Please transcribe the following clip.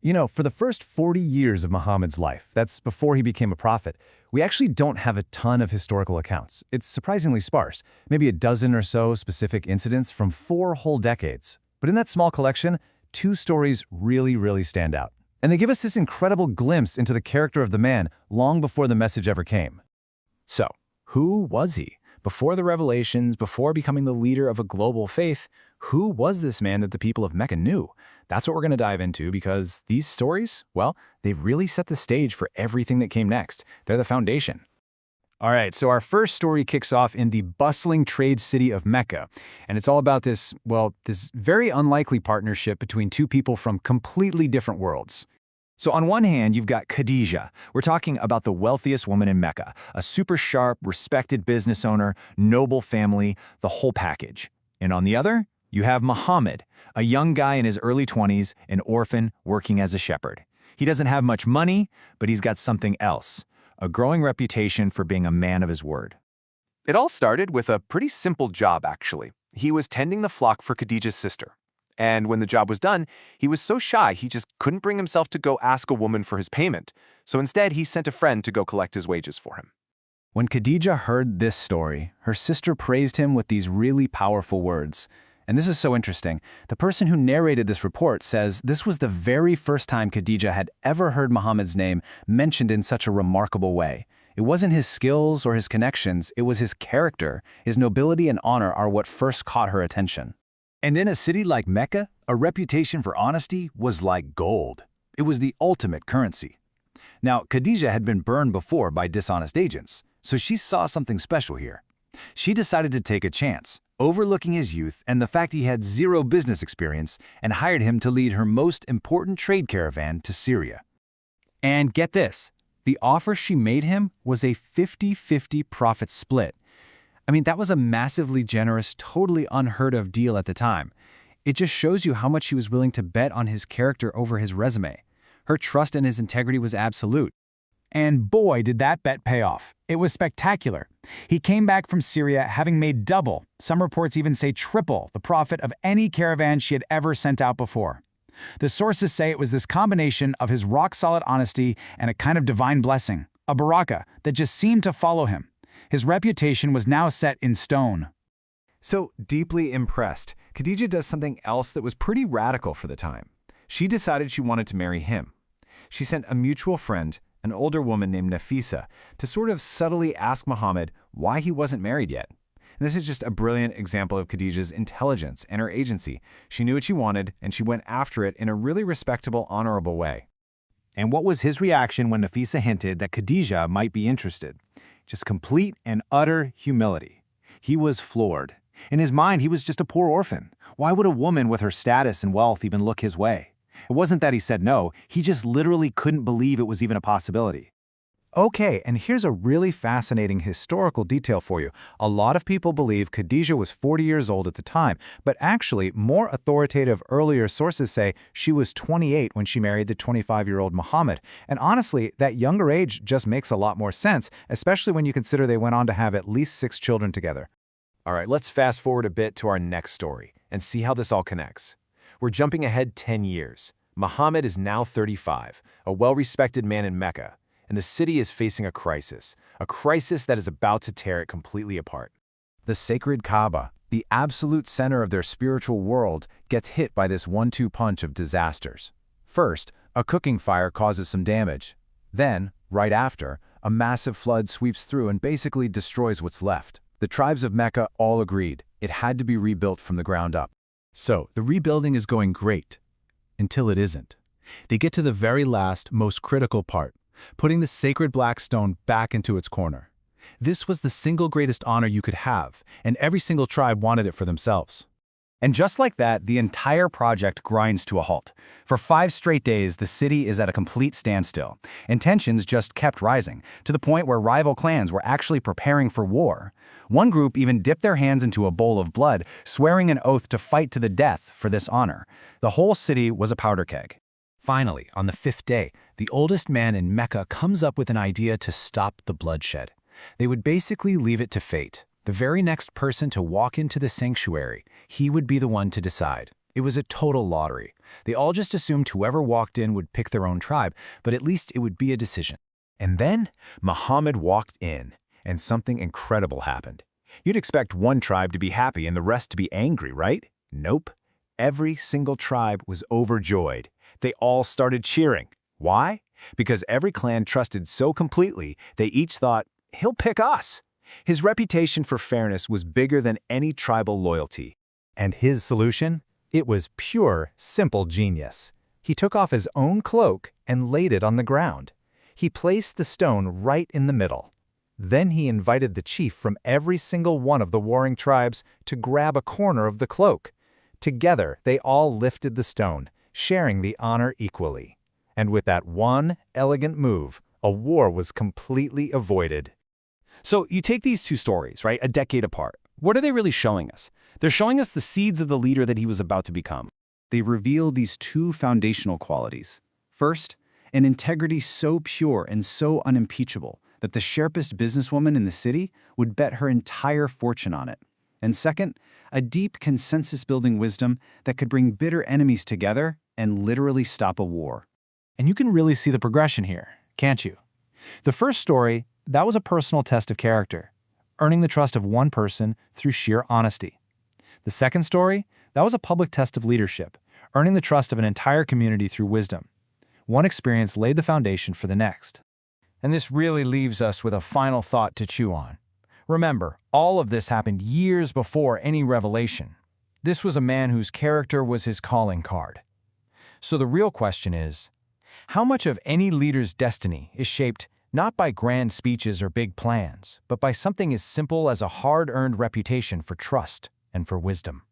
For the first 40 years of Muhammad's life, that's before he became a prophet, we actually don't have a ton of historical accounts. It's surprisingly sparse, maybe a dozen or so specific incidents from 4 whole decades. But in that small collection, 2 stories really stand out. And they give us this incredible glimpse into the character of the man long before the message ever came. So, who was he? Before the revelations, before becoming the leader of a global faith, who was this man that the people of Mecca knew? That's what we're going to dive into because these stories, well, they really set the stage for everything that came next. They're the foundation. All right, so our first story kicks off in the bustling trade city of Mecca. And it's all about this very unlikely partnership between 2 people from completely different worlds. So on one hand, you've got Khadija. We're talking about the wealthiest woman in Mecca, a super sharp, respected business owner, noble family, the whole package. And on the other, you have Muhammad, a young guy in his early 20s, an orphan working as a shepherd. He doesn't have much money, but he's got something else, a growing reputation for being a man of his word. It all started with a pretty simple job, actually. He was tending the flock for Khadija's sister. And when the job was done, he was so shy he just couldn't bring himself to go ask a woman for his payment. So instead, he sent a friend to go collect his wages for him. When Khadija heard this story, her sister praised him with these really powerful words. And this is so interesting. The person who narrated this report says this was the very first time Khadija had ever heard Muhammad's name mentioned in such a remarkable way. It wasn't his skills or his connections, it was his character. His nobility and honor are what first caught her attention. And in a city like Mecca, a reputation for honesty was like gold. It was the ultimate currency. Now, Khadija had been burned before by dishonest agents, so she saw something special here. She decided to take a chance, overlooking his youth and the fact he had 0 business experience, and hired him to lead her most important trade caravan to Syria. And get this, the offer she made him was a 50-50 profit split. I mean, that was a massively generous, totally unheard of deal at the time. It just shows you how much she was willing to bet on his character over his resume. Her trust in his integrity was absolute. And boy, did that bet pay off. It was spectacular. He came back from Syria having made double, some reports even say triple, the profit of any caravan she had ever sent out before. The sources say it was this combination of his rock-solid honesty and a kind of divine blessing, a baraka, that just seemed to follow him. His reputation was now set in stone. So, deeply impressed, Khadija does something else that was pretty radical for the time. She decided she wanted to marry him. She sent a mutual friend, an older woman named Nafisa, to sort of subtly ask Muhammad why he wasn't married yet. And this is just a brilliant example of Khadija's intelligence and her agency. She knew what she wanted, and she went after it in a really respectable, honorable way. And what was his reaction when Nafisa hinted that Khadija might be interested? Just complete and utter humility. He was floored. In his mind, he was just a poor orphan. Why would a woman with her status and wealth even look his way? It wasn't that he said no, he just literally couldn't believe it was even a possibility. Okay, and here's a really fascinating historical detail for you. A lot of people believe Khadija was 40 years old at the time, but actually, more authoritative earlier sources say she was 28 when she married the 25-year-old Muhammad. And honestly, that younger age just makes a lot more sense, especially when you consider they went on to have at least 6 children together. All right, let's fast forward a bit to our next story and see how this all connects. We're jumping ahead 10 years. Muhammad is now 35, a well-respected man in Mecca, and the city is facing a crisis that is about to tear it completely apart. The sacred Kaaba, the absolute center of their spiritual world, gets hit by this 1-2 punch of disasters. First, a cooking fire causes some damage. Then, right after, a massive flood sweeps through and basically destroys what's left. The tribes of Mecca all agreed it had to be rebuilt from the ground up. So, the rebuilding is going great, until it isn't. They get to the very last, most critical part, putting the sacred black stone back into its corner. This was the single greatest honor you could have, and every single tribe wanted it for themselves. And just like that, the entire project grinds to a halt. For 5 straight days, the city is at a complete standstill, and tensions just kept rising, to the point where rival clans were actually preparing for war. One group even dipped their hands into a bowl of blood, swearing an oath to fight to the death for this honor. The whole city was a powder keg. Finally, on the 5th day, the oldest man in Mecca comes up with an idea to stop the bloodshed. They would basically leave it to fate. The very next person to walk into the sanctuary, he would be the one to decide. It was a total lottery. They all just assumed whoever walked in would pick their own tribe, but at least it would be a decision. And then Muhammad walked in, and something incredible happened. You'd expect one tribe to be happy and the rest to be angry, right? Nope. Every single tribe was overjoyed. They all started cheering. Why? Because every clan trusted so completely, they each thought, he'll pick us. His reputation for fairness was bigger than any tribal loyalty. And his solution? It was pure, simple genius. He took off his own cloak and laid it on the ground. He placed the stone right in the middle. Then he invited the chief from every single one of the warring tribes to grab a corner of the cloak. Together, they all lifted the stone, sharing the honor equally. And with that one elegant move, a war was completely avoided. So you take these two stories, right, a decade apart. What are they really showing us? They're showing us the seeds of the leader that he was about to become. They reveal these two foundational qualities. First, an integrity so pure and so unimpeachable that the sharpest businesswoman in the city would bet her entire fortune on it. And second, a deep consensus-building wisdom that could bring bitter enemies together and literally stop a war. And you can really see the progression here, can't you? The first story, that was a personal test of character, earning the trust of one person through sheer honesty. The second story, that was a public test of leadership, earning the trust of an entire community through wisdom. One experience laid the foundation for the next. And this really leaves us with a final thought to chew on. Remember, all of this happened years before any revelation. This was a man whose character was his calling card. So the real question is, how much of any leader's destiny is shaped not by grand speeches or big plans, but by something as simple as a hard-earned reputation for trust and for wisdom?